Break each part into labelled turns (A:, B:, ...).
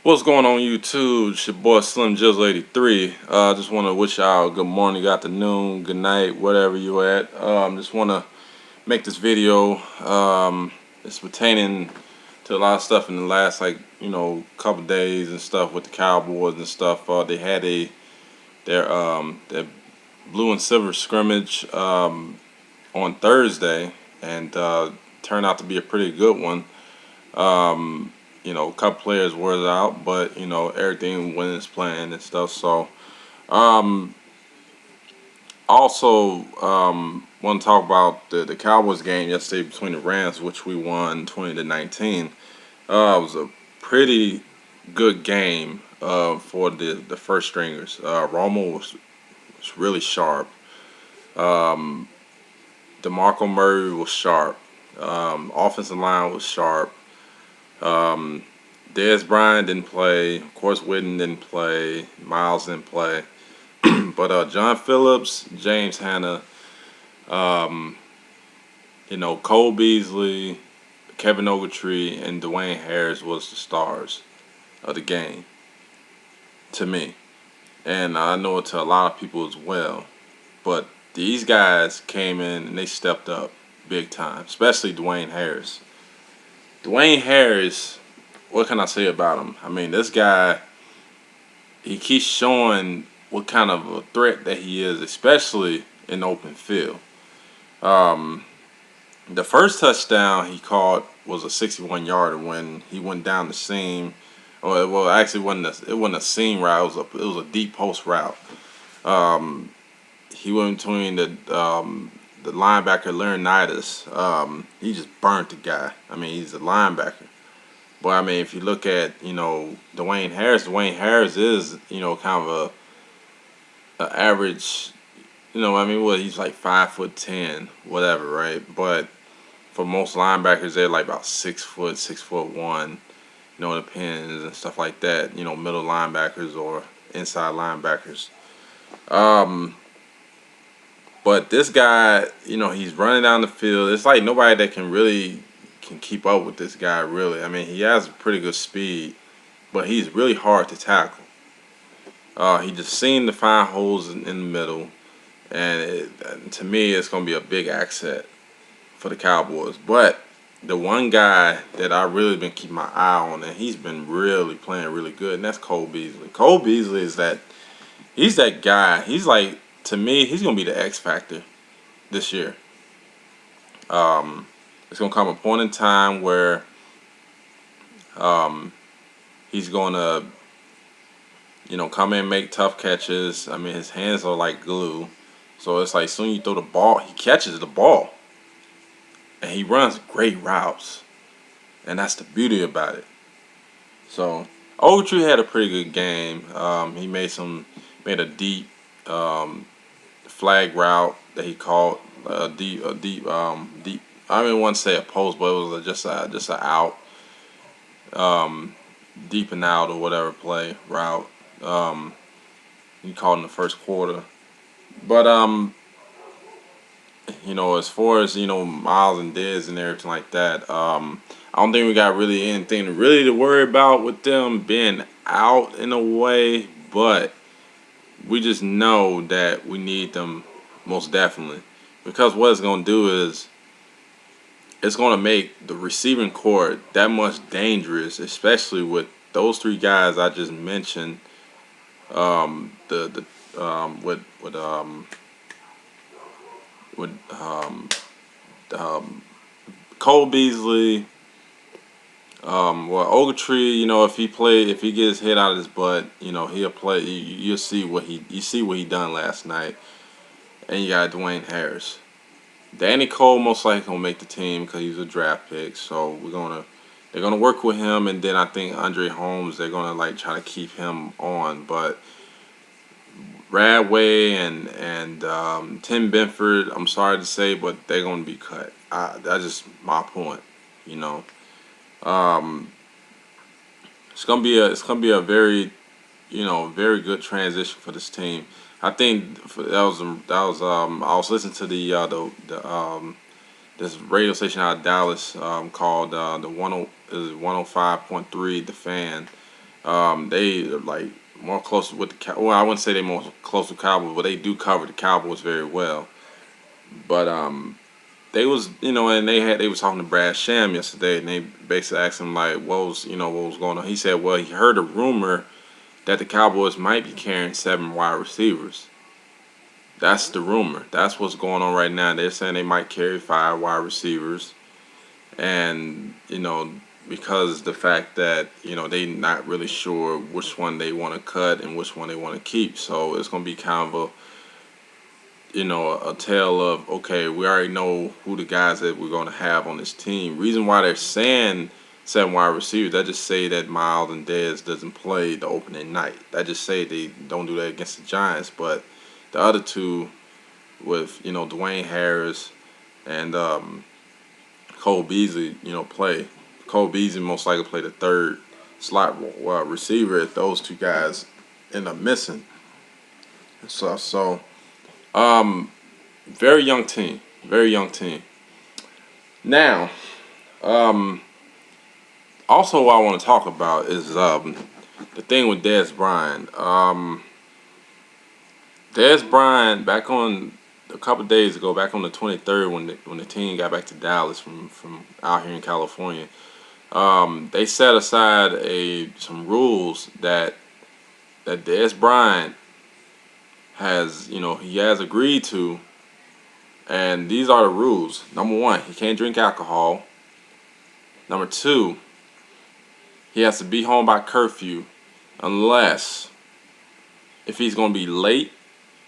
A: What's going on YouTube? It's your boy Slim Jizzle 83. Just want to wish y'all good morning, good afternoon, good night, whatever you at. Just want to make this video. It's pertaining to a lot of stuff in the last couple days and stuff with the Cowboys and stuff. They had their blue and silver scrimmage on Thursday, and turned out to be a pretty good one. A couple players were out, but everything went as planned and stuff. So, um, also want to talk about the Cowboys game yesterday between the Rams, which we won 20-19. It was a pretty good game for the first stringers. Romo was really sharp. Um, DeMarco Murray was sharp. Offensive line was sharp. Um, Dez Bryant didn't play. Of course, Witten didn't play. Miles didn't play. But John Phillips, James Hanna, um, Cole Beasley, Kevin Ogletree, and Dwayne Harris was the stars of the game to me. And I know it to a lot of people as well. But these guys came in and they stepped up big time, especially Dwayne Harris. Dwayne Harris, what can I say about him? I mean, this guy, he keeps showing what kind of a threat that he is, especially in open field. Um, the first touchdown he caught was a 61-yarder when he went down the seam. Well, actually, it wasn't a seam route. It was a deep post route. Um, he went between the linebacker Leonidas. He just burnt the guy. I mean, he's a linebacker. But I mean, if you look at Dwayne Harris is kind of a average. I mean, he's like 5'10", whatever, right? But for most linebackers, they're like about 6', 6'1". It depends and stuff like that. Middle linebackers or inside linebackers. Um, but this guy, he's running down the field. It's like nobody that can keep up with this guy, really. I mean, he has pretty good speed, but he's really hard to tackle. He just seemed to find holes in the middle, and to me, it's going to be a big asset for the Cowboys. But the one guy that I really been keeping my eye on, and he's been really playing really good, and that's Cole Beasley. Cole Beasley he's that guy. He's like, to me, he's going to be the X factor this year. It's going to come a point in time where he's going to, come in and make tough catches. I mean, his hands are like glue. So it's like as soon as you throw the ball, he catches the ball. And he runs great routes. And that's the beauty about it. So, Ogletree had a pretty good game. He made a deep flag route that he caught. Deep. I didn't want to say a post, but it was just a out, deep and out or whatever play route. He caught in the first quarter. But as far as Miles and Dez and everything like that, I don't think we got really anything really to worry about with them being out in a way. But we just know that we need them most definitely, because what it's gonna do is it's gonna make the receiving core that much dangerous, especially with those three guys I just mentioned. The with Cole Beasley, Ogletree, if he gets hit out of his butt, he'll play. You'll see what he done last night, and you got Dwayne Harris. Danny Cole most likely gonna make the team because he's a draft pick, so they're gonna work with him, and then I think Andre Holmes, they're gonna try to keep him on, but Radway and Tim Benford, I'm sorry to say, but they're gonna be cut. That's just my point. Um, it's gonna be a very very good transition for this team. I think I was listening to this radio station out of Dallas called the 105.3 The Fan, They like more close with the well, I wouldn't say they're more close to Cowboys, but they do cover the Cowboys very well. But they was and they was talking to Brad Sham yesterday, and they basically asked him like, what was going on. He said, well, he heard a rumor that the Cowboys might be carrying 7 wide receivers. That's the rumor. That's what's going on right now. They're saying they might carry 5 wide receivers, and because the fact that they not really sure which one they want to cut and which one they want to keep. So it's gonna be kind of a tale of, okay, we already know who the guys that we're going to have on this team. Reason why they're saying 7 wide receivers, that just say that Miles and Dez doesn't play the opening night. That just say they don't do that against the Giants. But the other two, with Dwayne Harris and Cole Beasley, play. Cole Beasley most likely play the third slot receiver if those two guys end up missing. So very young team. Very young team. Now, also what I want to talk about is the thing with Dez Bryant. Dez Bryant, back on a couple days ago, back on the 23rd, when the team got back to Dallas from out here in California, they set aside some rules that Dez Bryant he has agreed to, and these are the rules. Number 1, he can't drink alcohol. Number 2, he has to be home by curfew, unless if he's going to be late,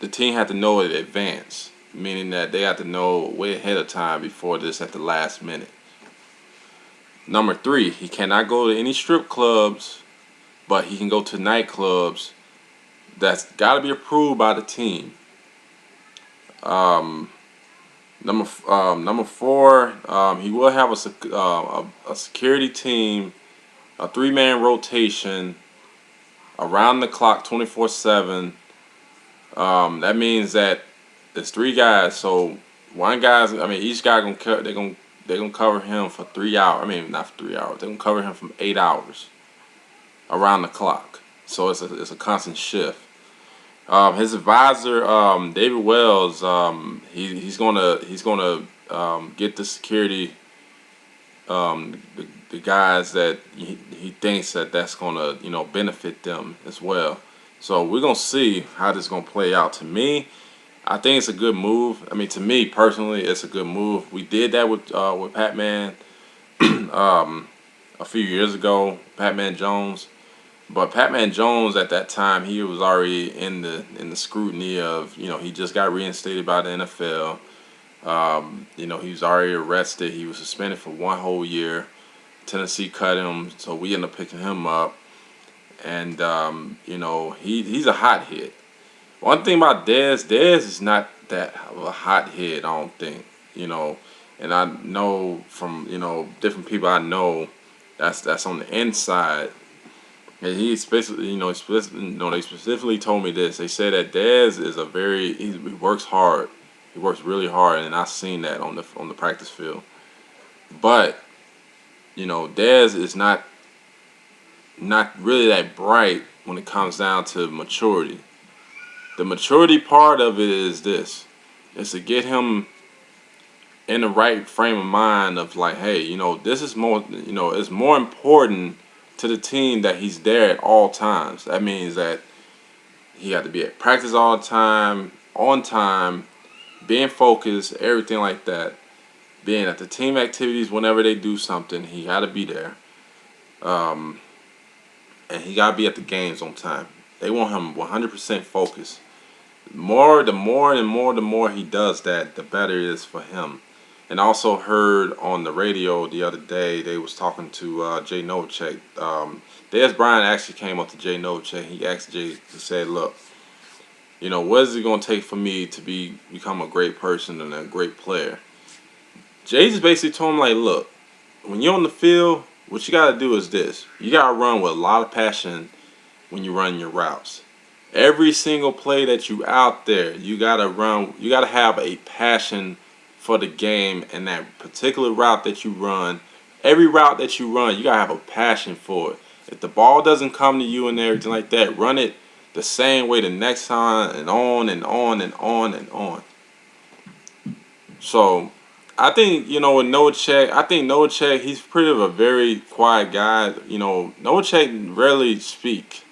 A: the team had to know it in advance, meaning that they have to know way ahead of time before this at the last minute. Number 3, he cannot go to any strip clubs, but he can go to nightclubs. That's got to be approved by the team. Number 4, he will have a security team, a 3-man rotation, around the clock, 24/7. That means that there's 3 guys. So each guy they're gonna cover him for 3 hours. I mean, not for 3 hours. They're gonna cover him from 8 hours around the clock. So it's a constant shift. His advisor, David Wells, he's gonna get the security, the guys that he thinks that's gonna benefit them as well. So we're gonna see how this is gonna play out. To me, I think it's a good move. I mean, to me personally, it's a good move. We did that with Pat-Man a few years ago, Pat-Man Jones. But Pat-Man Jones at that time, he was already in the scrutiny of, he just got reinstated by the NFL. He was already arrested. He was suspended for 1 whole year. Tennessee cut him, so we ended up picking him up. And he's a hot hit. One thing about Dez is not that of a hot hit, I don't think. And I know from different people I know that's on the inside. And he basically, they specifically told me this. They said that Dez is he works hard. He works really hard, and I've seen that on the practice field. But Dez is not really that bright when it comes down to maturity. The maturity part of it is this: is to get him in the right frame of mind of like, hey, this is more, it's more important to the team that he's there at all times. That means that he got to be at practice all the time, on time, being focused, everything like that. Being at the team activities whenever they do something, he got to be there. And he got to be at the games on time. They want him 100% focused. The more he does that, the better it is for him. And I also heard on the radio the other day, they was talking to Jay Novacek. Dez Bryant actually came up to Jay Novacek. He asked Jay, he said, look, what is it going to take for me to become a great person and a great player? Jay just basically told him, like, look, when you're on the field, what you got to do is this. You got to run with a lot of passion when you run your routes. Every single play that you out there, you got to run. You got to have a passion for the game and that particular route that you run. Every route that you run, you got to have a passion for it. If the ball doesn't come to you and everything like that, run it the same way the next time, and on and on and on and on. So I think, with Novacek, I think Novacek, he's pretty of a very quiet guy. Novacek rarely speak.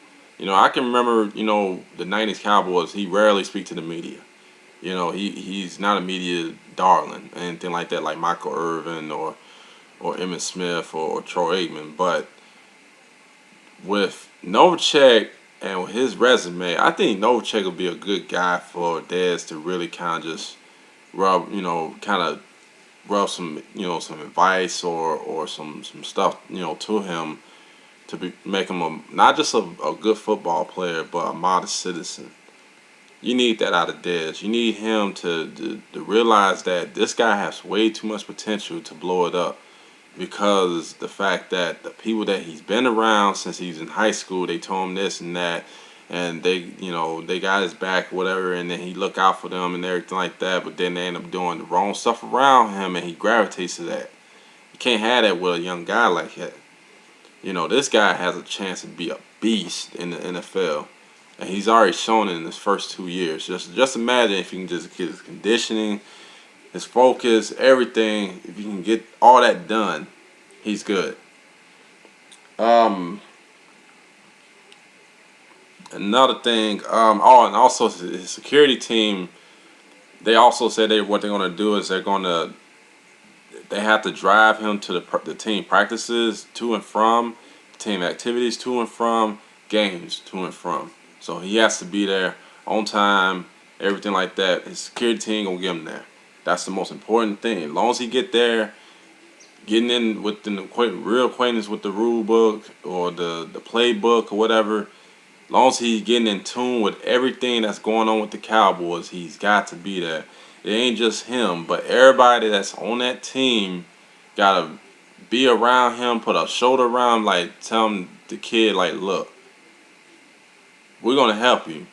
A: I can remember, the 90s Cowboys, he rarely speak to the media. He's not a media darling, anything like that, like Michael Irvin or Emmitt Smith or Troy Aikman. But with Novacek and with his resume, I think Novacek will be a good guy for Dez to really kind of just kind of rub some, some advice or some stuff, to him to make him not just a good football player, but a modest citizen. You need that out of Dez. You need him to realize that this guy has way too much potential to blow it up, because the fact that the people that he's been around since he's in high school, they told him this and that, and they got his back, whatever, and then he look out for them and everything like that, but then they end up doing the wrong stuff around him, and he gravitates to that. You can't have that with a young guy like that. This guy has a chance to be a beast in the NFL. And he's already shown it in his first 2 years. Just imagine if you can just get his conditioning, his focus, everything. If you can get all that done, he's good. Another thing. And also his security team. They also said what they're gonna do is they have to drive him to the team practices to and from, team activities to and from, games to and from. So he has to be there on time, everything like that. His security team gonna get him there. That's the most important thing. As long as he get there, getting in with the real acquaintance with the rule book or the playbook or whatever, as long as he's getting in tune with everything that's going on with the Cowboys, he's got to be there. It ain't just him, but everybody that's on that team gotta be around him, put a shoulder around him, like tell him, the kid, like, look, we're gonna help you.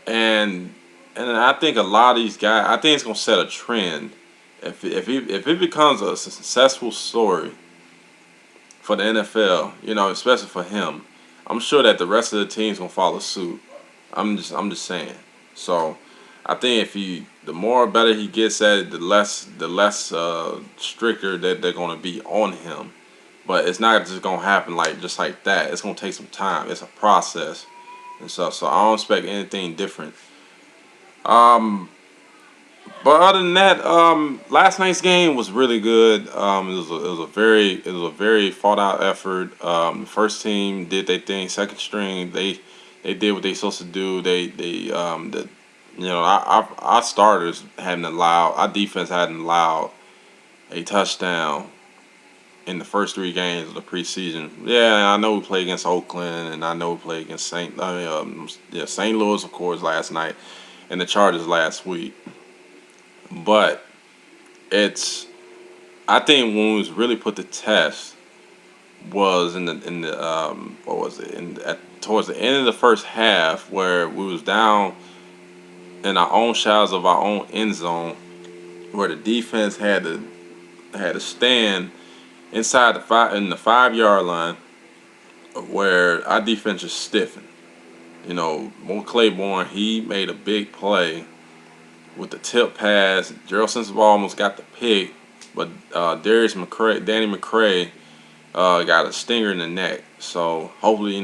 A: And I think a lot of these guys, I think it's gonna set a trend. If it becomes a successful story for the NFL, especially for him, I'm sure that the rest of the team's gonna follow suit. I'm just saying. So I think the more better he gets at it, the less stricter that they're gonna be on him. But it's not just gonna happen just like that. It's gonna take some time. It's a process and stuff. So I don't expect anything different. But other than that, last night's game was really good. It was a very fought out effort. The first team did their thing. Second string, they did what they supposed to do. Our starters our defense hadn't allowed a touchdown in the first 3 games of the preseason. Yeah, I know we played against Oakland, and I know we played against St. Louis, of course, last night, and the Chargers last week. But I think when we was really put to test was towards the end of the first half, where we was down in our own shadows of our own end zone, where the defense had to stand inside in the 5-yard line, where our defense just stiffened. Mo Claiborne, he made a big play with the tip pass. Gerald Sensabaugh almost got the pick, but Danny McCray got a stinger in the neck. So hopefully,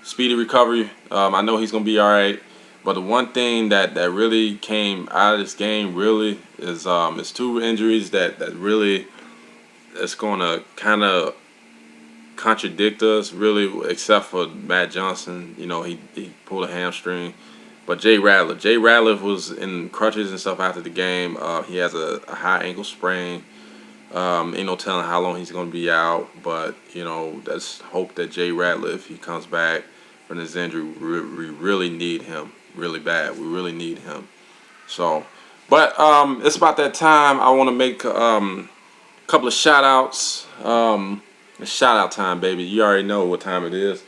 A: speedy recovery. I know he's gonna be all right. But the one thing that really came out of this game really is 2 injuries that really it's gonna kind of contradict us really, except for Matt Johnson. He pulled a hamstring. But Jay Ratliff was in crutches and stuff after the game. He has a high ankle sprain. Ain't no telling how long he's going to be out. But, let's hope that Jay Ratliff, he comes back from this injury. We really need him really bad. We really need him. So, but it's about that time. I want to make a couple of shout-outs. It's shout-out time, baby. You already know what time it is.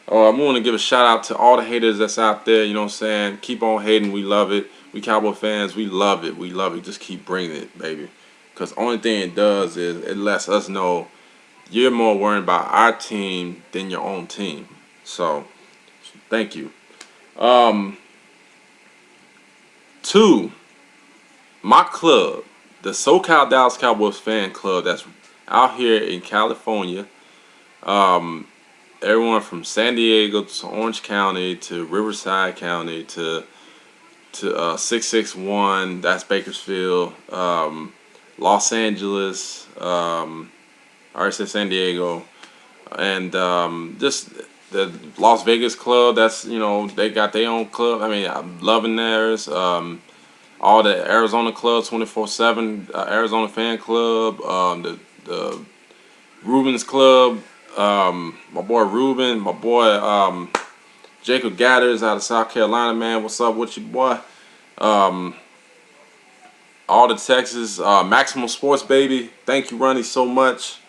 A: I want to give a shout out to all the haters that's out there. You know what I'm saying? Keep on hating. We love it. We Cowboy fans, we love it. We love it. Just keep bringing it, baby. Because the only thing it does is it lets us know you're more worried about our team than your own team. So, thank you. Two, my club, the SoCal Dallas Cowboys fan club that's out here in California. Everyone from San Diego to Orange County to Riverside County to 661, that's Bakersfield, Los Angeles, I already said San Diego, and just the Las Vegas club. That's, they got their own club. I mean, I'm loving theirs. All the Arizona club, 24/7 Arizona fan club, the Rubens club, my boy Ruben, my boy Jacob Gathers out of South Carolina, man. What's up with you, boy? All the Texas, Maximal Sports, baby. Thank you, Ronnie, so much.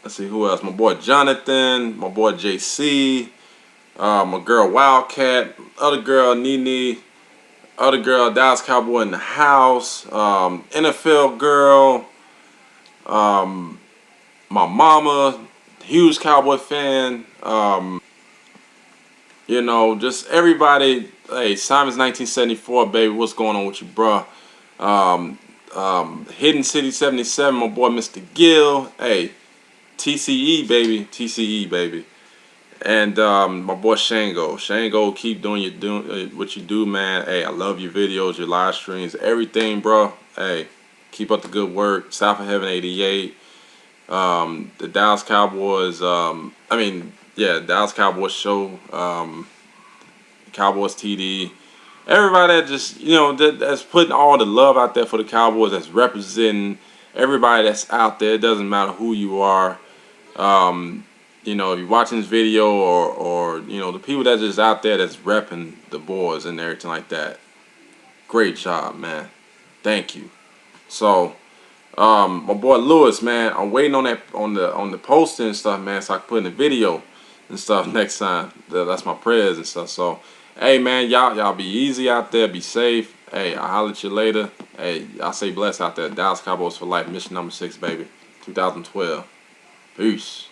A: Let's see who else. My boy Jonathan, my boy JC, my girl Wildcat, other girl Nene, other girl Dallas Cowboy in the house, NFL girl, my mama, huge Cowboy fan. Just everybody. Hey, Simon's 1974, baby. What's going on with you, bro? Hidden City 77, my boy Mr. Gill. Hey, TCE, baby. TCE, baby. And my boy Shango. Shango, keep doing what you do, man. Hey, I love your videos, your live streams, everything, bro. Hey, keep up the good work. South of Heaven 88. The Dallas Cowboys. Dallas Cowboys show. Cowboys TD. Everybody that just, that's putting all the love out there for the Cowboys, that's representing everybody that's out there. It doesn't matter who you are. If you're watching this video or the people that's just out there that's repping the boys and everything like that. Great job, man. Thank you. So, my boy Lewis, man, I'm waiting on that on the posting and stuff, man, so I can put in the video and stuff next time. That's my prayers and stuff. So, hey, man, y'all be easy out there, be safe. Hey, I'll holler at you later. Hey, I say bless out there. Dallas Cowboys for life, mission number 6, baby, 2012. Peace.